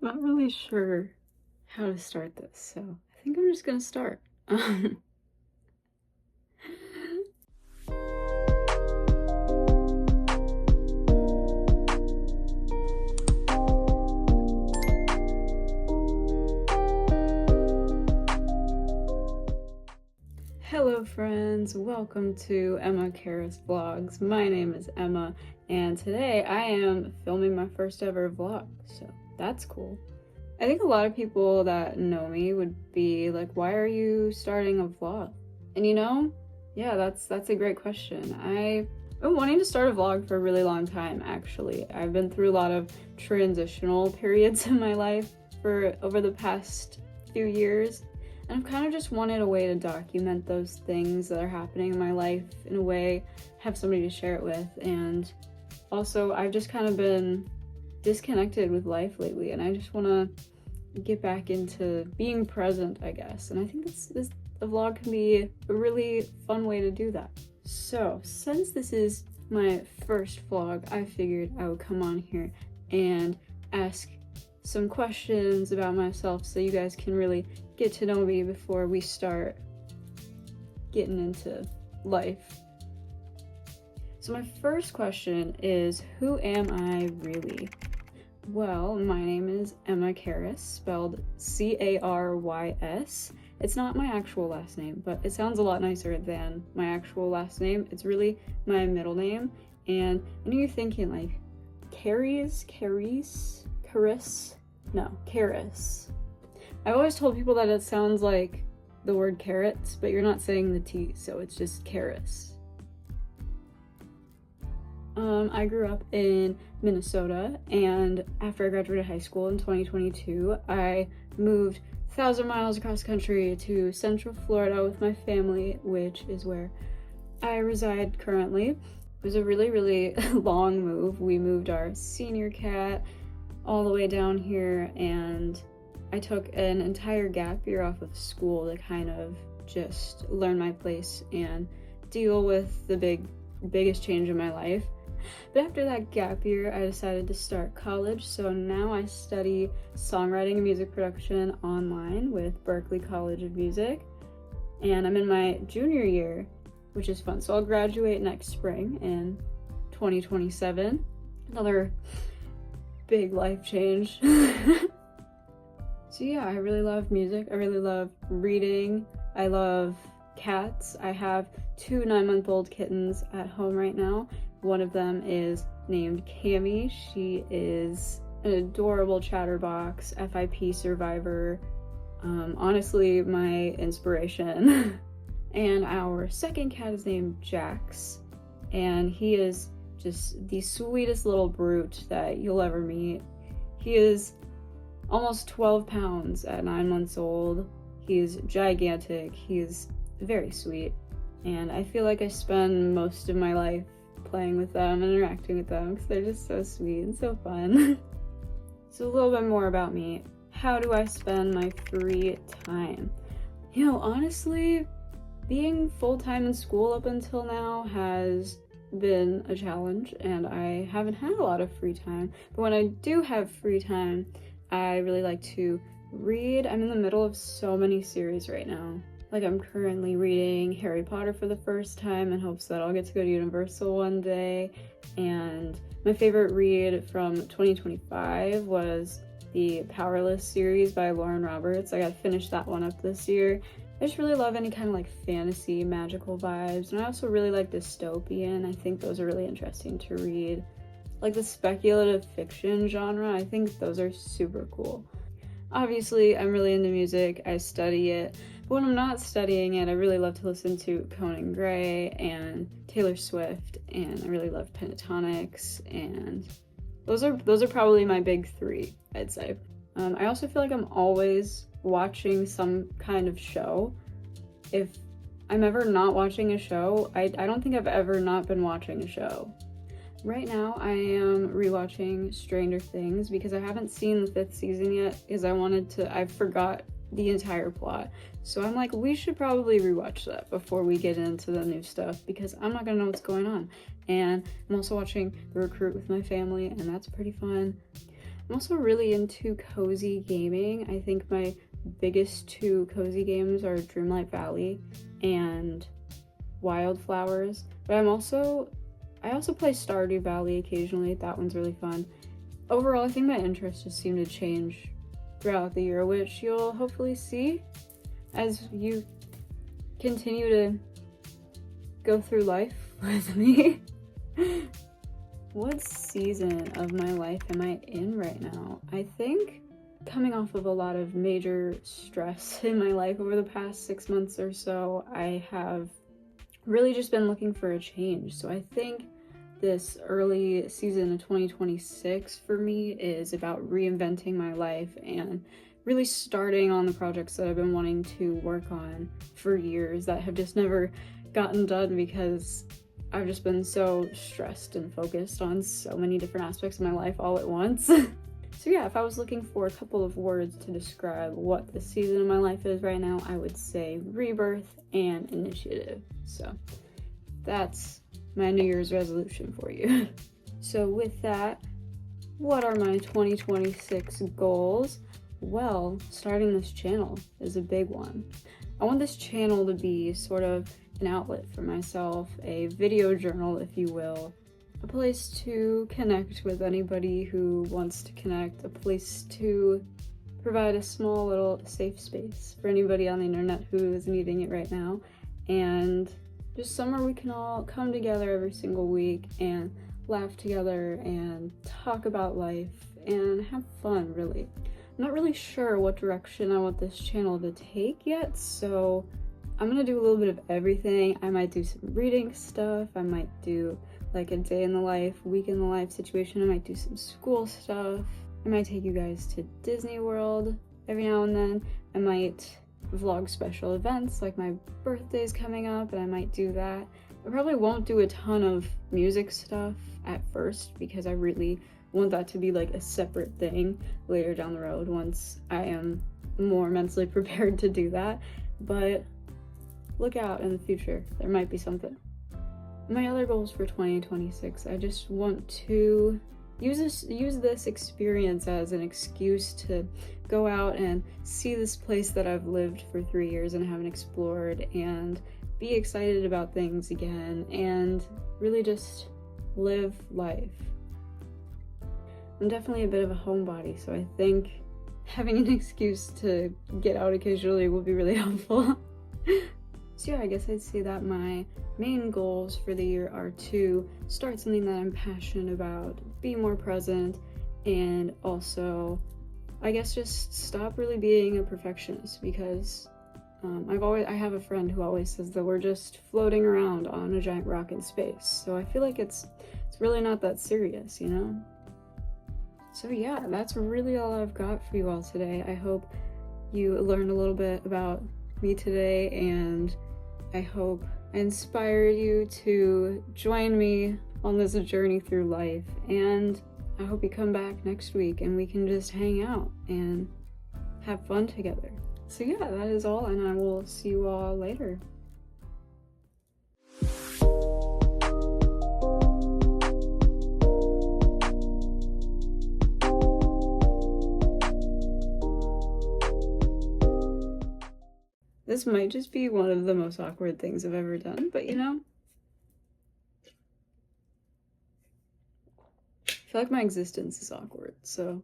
Not really sure how to start this, so I think I'm just gonna start. Hello friends, welcome to Emma Karis Vlogs. My name is Emma, and today I am filming my first ever vlog, so that's cool. I think a lot of people that know me would be like, why are you starting a vlog? And yeah, that's a great question. I've been wanting to start a vlog for a really long time, actually. I've been through a lot of transitional periods in my life for over the past few years, and I've kind of just wanted a way to document those things that are happening in my life in a way, have somebody to share it with, and also I've just kind of been disconnected with life lately, and I just want to get back into being present, I guess. And I think the vlog can be a really fun way to do that. So since this is my first vlog, I figured I would come on here and ask some questions about myself so you guys can really get to know me before we start getting into life. So my first question is, who am I really? Well, my name is Emma Karis, spelled C-A-R-Y-S. It's not my actual last name, but it sounds a lot nicer than my actual last name. It's really my middle name, and I know you're thinking like, Karis? No, Karis. I've always told people that it sounds like the word carrots, but you're not saying the T, so it's just Karis. I grew up in Minnesota, and after I graduated high school in 2022, I moved 1,000 miles across country to Central Florida with my family, which is where I reside currently. It was a really, really long move. We moved our senior cat all the way down here, and I took an entire gap year off of school to kind of just learn my place and deal with the biggest change in my life. But after that gap year, I decided to start college, so now I study songwriting and music production online with Berklee College of Music, and I'm in my junior year, which is fun. So I'll graduate next spring in 2027. Another big life change. So yeah, I really love music. I really love reading. I love cats. I have 2 9-month-old kittens at home right now. One of them is named Cami. She is an adorable chatterbox, FIP survivor. Honestly, my inspiration. And our second cat is named Jax, and he is just the sweetest little brute that you'll ever meet. He is almost 12 pounds at 9 months old. He's gigantic. He's very sweet, and I feel like I spend most of my life playing with them and interacting with them because they're just so sweet and so fun. So a little bit more about me. How do I spend my free time? Honestly, being full-time in school up until now has been a challenge, and I haven't had a lot of free time. But when I do have free time, I really like to read. I'm in the middle of so many series right now. Like, I'm currently reading Harry Potter for the first time in hopes that I'll get to go to Universal one day. And my favorite read from 2025 was the Powerless series by Lauren Roberts. I got to finish that one up this year. I just really love any kind of like fantasy, magical vibes. And I also really like dystopian. I think those are really interesting to read. Like the speculative fiction genre, I think those are super cool. Obviously, I'm really into music. I study it. But when I'm not studying it, I really love to listen to Conan Gray and Taylor Swift, and I really love Pentatonix, and those are probably my big 3, I'd say. I also feel like I'm always watching some kind of show. If I'm ever not watching a show, I don't think I've ever not been watching a show. Right now, I am rewatching Stranger Things because I haven't seen the 5th season yet because I forgot the entire plot. So I'm like, we should probably rewatch that before we get into the new stuff because I'm not gonna know what's going on. And I'm also watching The Recruit with my family, and that's pretty fun. I'm also really into cozy gaming. I think my biggest two cozy games are Dreamlight Valley and Wildflowers. But I also play Stardew Valley occasionally. That one's really fun. Overall, I think my interests just seem to change throughout the year, which you'll hopefully see as you continue to go through life with me. What season of my life am I in right now? I think coming off of a lot of major stress in my life over the past 6 months or so, I have really just been looking for a change. So I think this early season of 2026 for me is about reinventing my life and really starting on the projects that I've been wanting to work on for years that have just never gotten done because I've just been so stressed and focused on so many different aspects of my life all at once. So yeah, if I was looking for a couple of words to describe what the season of my life is right now, I would say rebirth and initiative. So that's my New Year's resolution for you. So with that, what are my 2026 goals? Well, starting this channel is a big one. I want this channel to be sort of an outlet for myself, a video journal, if you will, a place to connect with anybody who wants to connect, a place to provide a small little safe space for anybody on the internet who is needing it right now, and just somewhere we can all come together every single week and laugh together and talk about life and have fun, really. I'm not really sure what direction I want this channel to take yet, so I'm gonna do a little bit of everything. I might do some reading stuff, I might do like a day in the life, week in the life situation, I might do some school stuff, I might take you guys to Disney World every now and then, I might vlog special events, like my birthday's coming up and I might do that. I probably won't do a ton of music stuff at first because I really want that to be like a separate thing later down the road once I am more mentally prepared to do that, but look out in the future, there might be something. My other goals for 2026, I just want to use this experience as an excuse to go out and see this place that I've lived for 3 years and haven't explored, and be excited about things again and really just live life. I'm definitely a bit of a homebody, so I think having an excuse to get out occasionally will be really helpful. So yeah, I guess I'd say that my main goals for the year are to start something that I'm passionate about, be more present, and also, I guess, just stop really being a perfectionist, because I have a friend who always says that we're just floating around on a giant rock in space. So I feel like it's really not that serious, you know? So yeah, that's really all I've got for you all today. I hope you learned a little bit about me today, and I hope I inspired you to join me on this journey through life, and I hope you come back next week and we can just hang out and have fun together. So yeah, that is all, and I will see you all later. This might just be one of the most awkward things I've ever done, but you know, I feel like my existence is awkward, so